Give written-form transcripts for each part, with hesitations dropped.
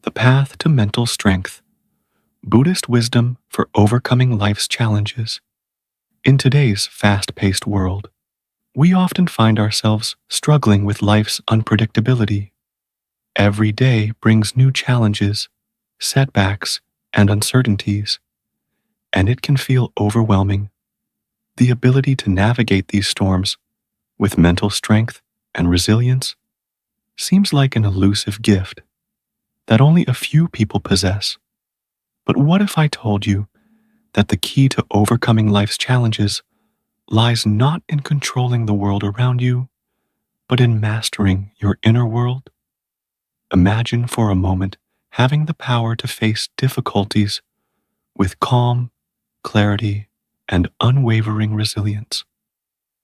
The Path to Mental Strength, Buddhist Wisdom for Overcoming Life's Challenges. In today's fast-paced world, we often find ourselves struggling with life's unpredictability. Every day brings new challenges, setbacks, and uncertainties, and it can feel overwhelming. The ability to navigate these storms with mental strength and resilience seems like an elusive gift that only a few people possess. But what if I told you that the key to overcoming life's challenges lies not in controlling the world around you, but in mastering your inner world? Imagine for a moment having the power to face difficulties with calm, clarity, and unwavering resilience.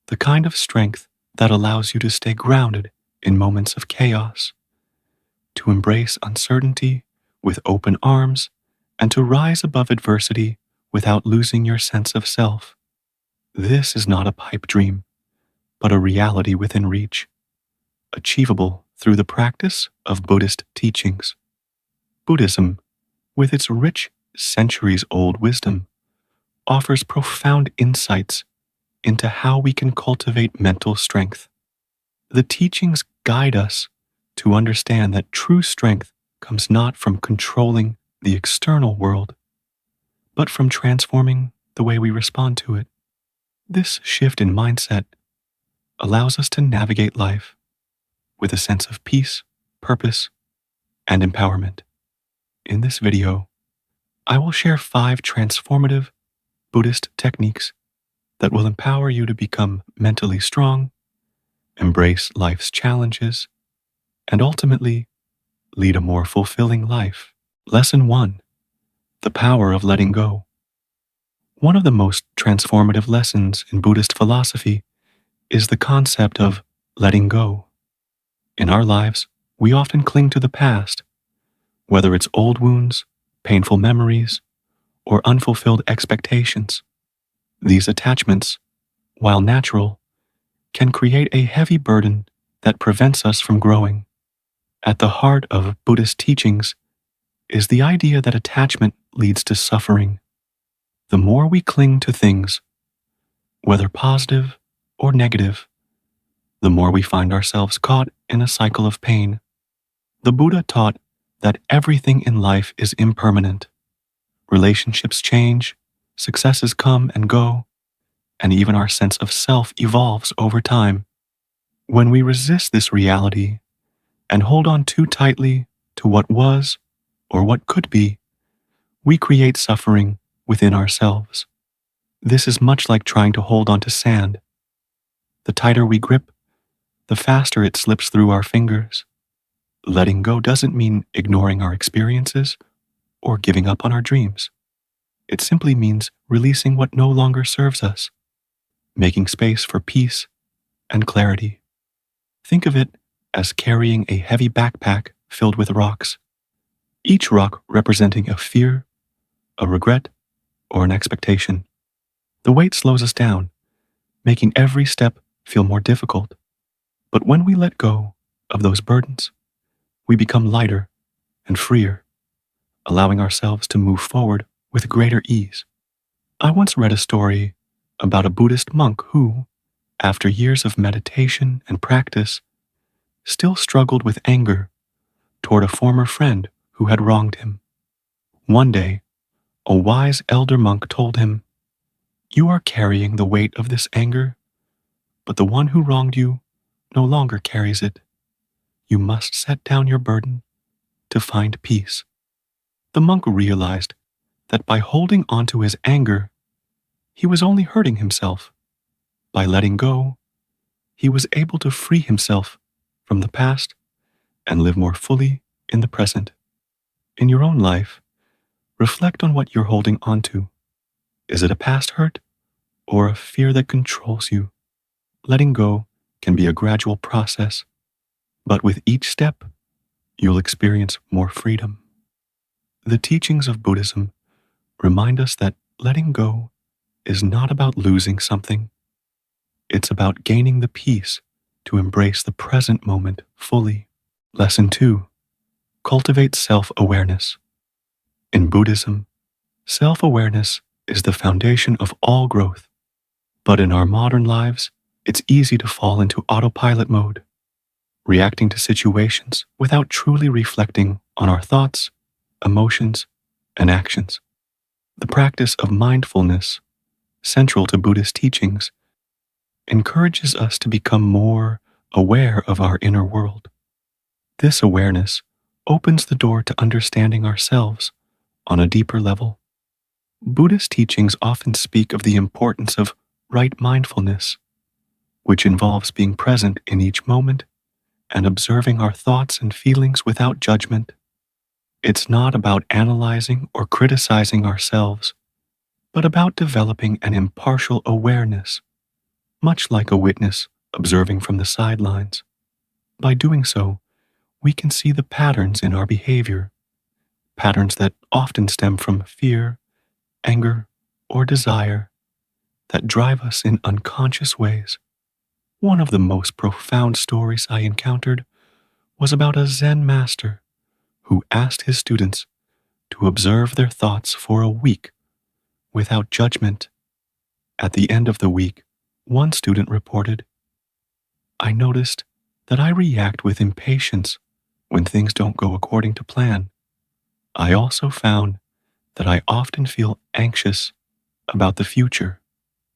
The kind of strength that allows you to stay grounded in moments of chaos, to embrace uncertainty with open arms, and to rise above adversity without losing your sense of self. This is not a pipe dream, but a reality within reach, achievable through the practice of Buddhist teachings. Buddhism, with its rich, centuries-old wisdom, offers profound insights into how we can cultivate mental strength. The teachings guide us to understand that true strength comes not from controlling the external world, but from transforming the way we respond to it. This shift in mindset allows us to navigate life with a sense of peace, purpose, and empowerment. In this video, I will share 5 transformative Buddhist techniques that will empower you to become mentally strong, embrace life's challenges, and ultimately lead a more fulfilling life. Lesson 1. The Power of Letting Go. One of the most transformative lessons in Buddhist philosophy is the concept of letting go. In our lives, we often cling to the past, whether it's old wounds, painful memories, or unfulfilled expectations. These attachments, while natural, can create a heavy burden that prevents us from growing. At the heart of Buddhist teachings is the idea that attachment leads to suffering. The more we cling to things, whether positive or negative, the more we find ourselves caught in a cycle of pain. The Buddha taught that everything in life is impermanent. Relationships change, successes come and go, and even our sense of self evolves over time. When we resist this reality and hold on too tightly to what was or what could be, we create suffering within ourselves. This is much like trying to hold on to sand. The tighter we grip, the faster it slips through our fingers. Letting go doesn't mean ignoring our experiences or giving up on our dreams. It simply means releasing what no longer serves us, making space for peace and clarity. Think of it as carrying a heavy backpack filled with rocks, each rock representing a fear, a regret, or an expectation. The weight slows us down, making every step feel more difficult. But when we let go of those burdens, we become lighter and freer, allowing ourselves to move forward with greater ease. I once read a story about a Buddhist monk who, after years of meditation and practice, still struggled with anger toward a former friend who had wronged him. One day, a wise elder monk told him, "You are carrying the weight of this anger, but the one who wronged you no longer carries it. You must set down your burden to find peace." The monk realized that by holding onto his anger, he was only hurting himself. By letting go, he was able to free himself from the past and live more fully in the present. In your own life, reflect on what you're holding onto. Is it a past hurt or a fear that controls you? Letting go can be a gradual process, but with each step, you'll experience more freedom. The teachings of Buddhism remind us that letting go is not about losing something. It's about gaining the peace to embrace the present moment fully. Lesson 2. Cultivate self-awareness. In Buddhism, self-awareness is the foundation of all growth. But in our modern lives, it's easy to fall into autopilot mode, reacting to situations without truly reflecting on our thoughts, emotions, and actions. The practice of mindfulness, central to Buddhist teachings, encourages us to become more aware of our inner world. This awareness opens the door to understanding ourselves on a deeper level. Buddhist teachings often speak of the importance of right mindfulness, which involves being present in each moment and observing our thoughts and feelings without judgment. It's not about analyzing or criticizing ourselves, but about developing an impartial awareness, much like a witness observing from the sidelines. By doing so, we can see the patterns in our behavior, patterns that often stem from fear, anger, or desire that drive us in unconscious ways. One of the most profound stories I encountered was about a Zen master who asked his students to observe their thoughts for a week without judgment. At the end of the week, one student reported, "I noticed that I react with impatience when things don't go according to plan. I also found that I often feel anxious about the future."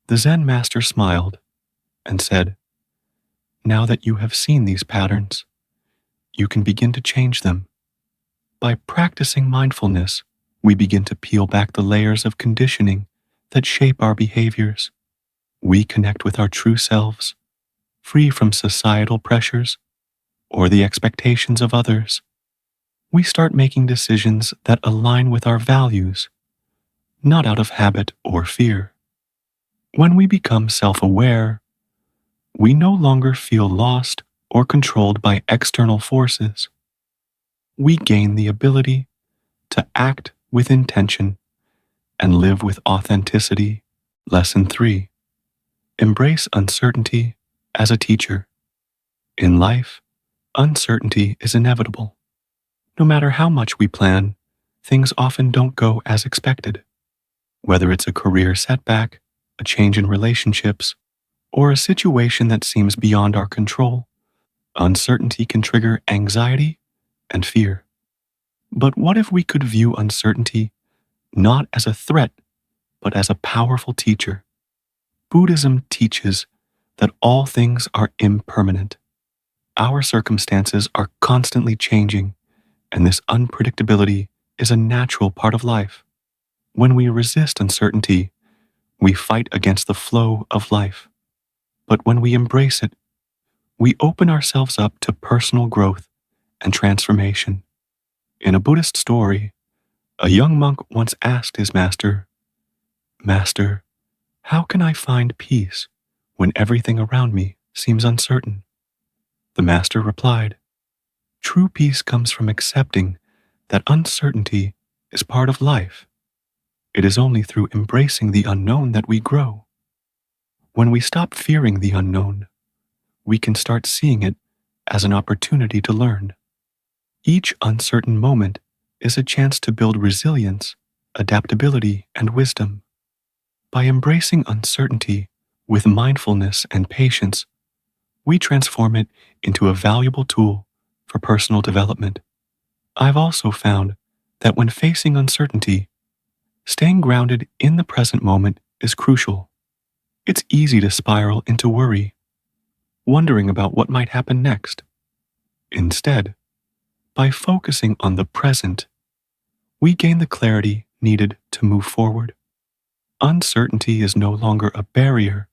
The Zen master smiled and said, "Now that you have seen these patterns, you can begin to change them. By practicing mindfulness, we begin to peel back the layers of conditioning that shape our behaviors. We connect with our true selves, free from societal pressures or the expectations of others. We start making decisions that align with our values, not out of habit or fear. When we become self-aware, we no longer feel lost or controlled by external forces. We gain the ability to act with intention and live with authenticity." Lesson 3. Embrace uncertainty as a teacher. In life, uncertainty is inevitable. No matter how much we plan, things often don't go as expected. Whether it's a career setback, a change in relationships, or a situation that seems beyond our control, uncertainty can trigger anxiety and fear. But what if we could view uncertainty not as a threat, but as a powerful teacher? Buddhism teaches that all things are impermanent. Our circumstances are constantly changing, and this unpredictability is a natural part of life. When we resist uncertainty, we fight against the flow of life. But when we embrace it, we open ourselves up to personal growth and transformation. In a Buddhist story, a young monk once asked his master, "Master, how can I find peace when everything around me seems uncertain?" The master replied, "True peace comes from accepting that uncertainty is part of life. It is only through embracing the unknown that we grow. When we stop fearing the unknown, we can start seeing it as an opportunity to learn. Each uncertain moment is a chance to build resilience, adaptability, and wisdom. By embracing uncertainty with mindfulness and patience, we transform it into a valuable tool for personal development. I've also found that when facing uncertainty, staying grounded in the present moment is crucial. It's easy to spiral into worry, wondering about what might happen next. Instead, by focusing on the present, we gain the clarity needed to move forward. Uncertainty is no longer a barrier,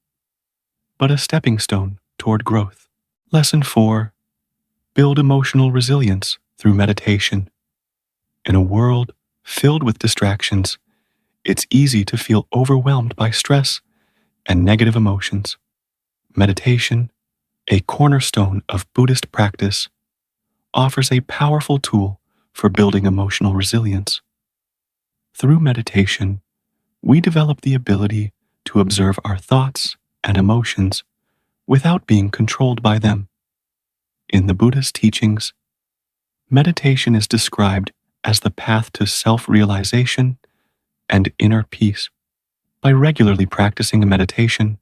but a stepping stone toward growth. Lesson 4. Build emotional resilience through meditation. In a world filled with distractions, it's easy to feel overwhelmed by stress and negative emotions. Meditation, a cornerstone of Buddhist practice, offers a powerful tool for building emotional resilience. Through meditation, we develop the ability to observe our thoughts and emotions without being controlled by them. In the Buddhist teachings, Meditation is described as the path to self-realization and inner peace. By regularly practicing meditation,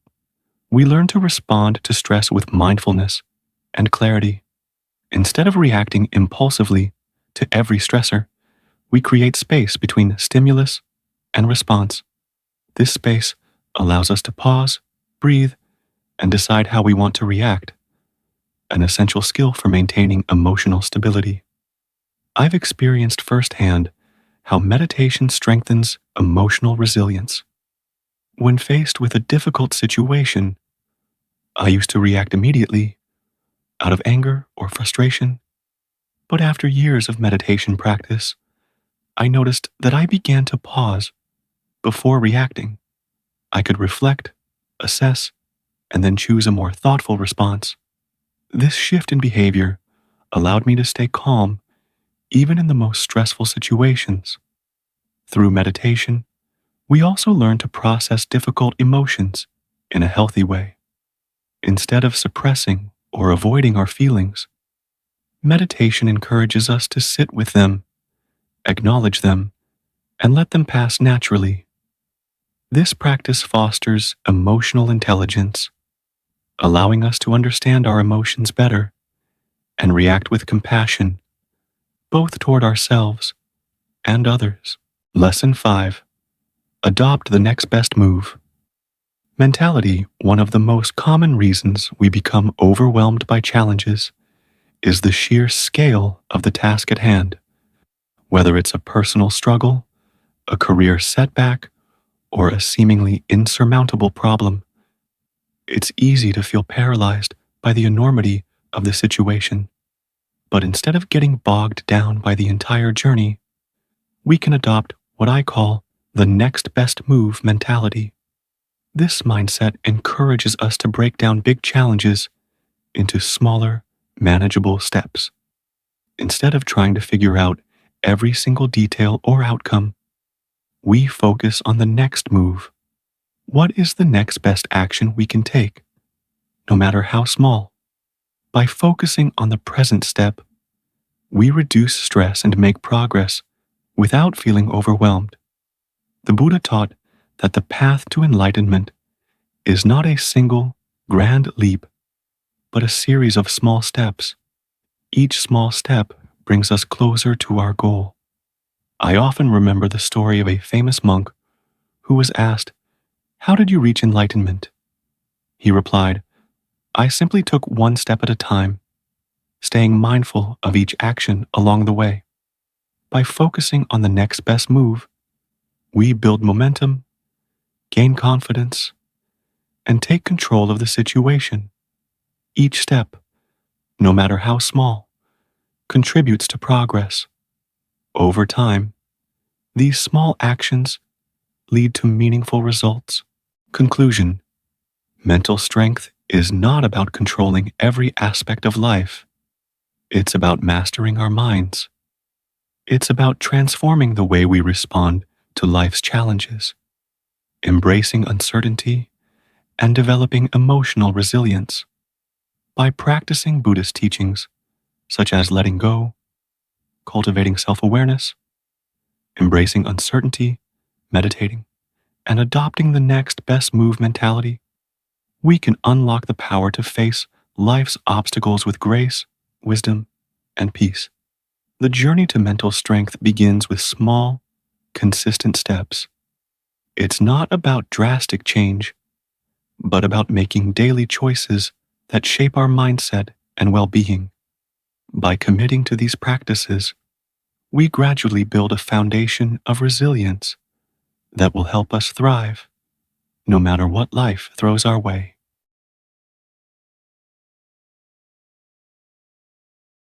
we learn to respond to stress with mindfulness and clarity. Instead of reacting impulsively to every stressor, we create space between stimulus and response. This space allows us to pause, breathe, and decide how we want to react, an essential skill for maintaining emotional stability. I've experienced firsthand how meditation strengthens emotional resilience. When faced with a difficult situation, I used to react immediately out of anger or frustration, but after years of meditation practice, I noticed that I began to pause before reacting. I could reflect, assess, and then choose a more thoughtful response. This shift in behavior allowed me to stay calm even in the most stressful situations. Through meditation, we also learn to process difficult emotions in a healthy way. Instead of suppressing or avoiding our feelings, meditation encourages us to sit with them, acknowledge them, and let them pass naturally. This practice fosters emotional intelligence, allowing us to understand our emotions better and react with compassion, both toward ourselves and others. Lesson 5. Adopt the next best move. Mentality, one of the most common reasons we become overwhelmed by challenges, is the sheer scale of the task at hand. Whether it's a personal struggle, a career setback, or a seemingly insurmountable problem, it's easy to feel paralyzed by the enormity of the situation. But instead of getting bogged down by the entire journey, we can adopt what I call the next best move mentality. This mindset encourages us to break down big challenges into smaller, manageable steps. Instead of trying to figure out every single detail or outcome, we focus on the next move. What is the next best action we can take, no matter how small? By focusing on the present step, we reduce stress and make progress without feeling overwhelmed. The Buddha taught that the path to enlightenment is not a single, grand leap, but a series of small steps. Each small step brings us closer to our goal. I often remember the story of a famous monk who was asked, "How did you reach enlightenment?" He replied, "I simply took one step at a time, staying mindful of each action along the way." By focusing on the next best move, we build momentum, gain confidence, and take control of the situation. Each step, no matter how small, contributes to progress. Over time, these small actions lead to meaningful results. Conclusion: mental strength is not about controlling every aspect of life. It's about mastering our minds. It's about transforming the way we respond to life's challenges, embracing uncertainty, and developing emotional resilience. By practicing Buddhist teachings, such as letting go, cultivating self-awareness, embracing uncertainty, meditating, and adopting the next best move mentality, we can unlock the power to face life's obstacles with grace, wisdom, and peace. The journey to mental strength begins with small, consistent steps. It's not about drastic change, but about making daily choices that shape our mindset and well-being. By committing to these practices, we gradually build a foundation of resilience that will help us thrive, no matter what life throws our way.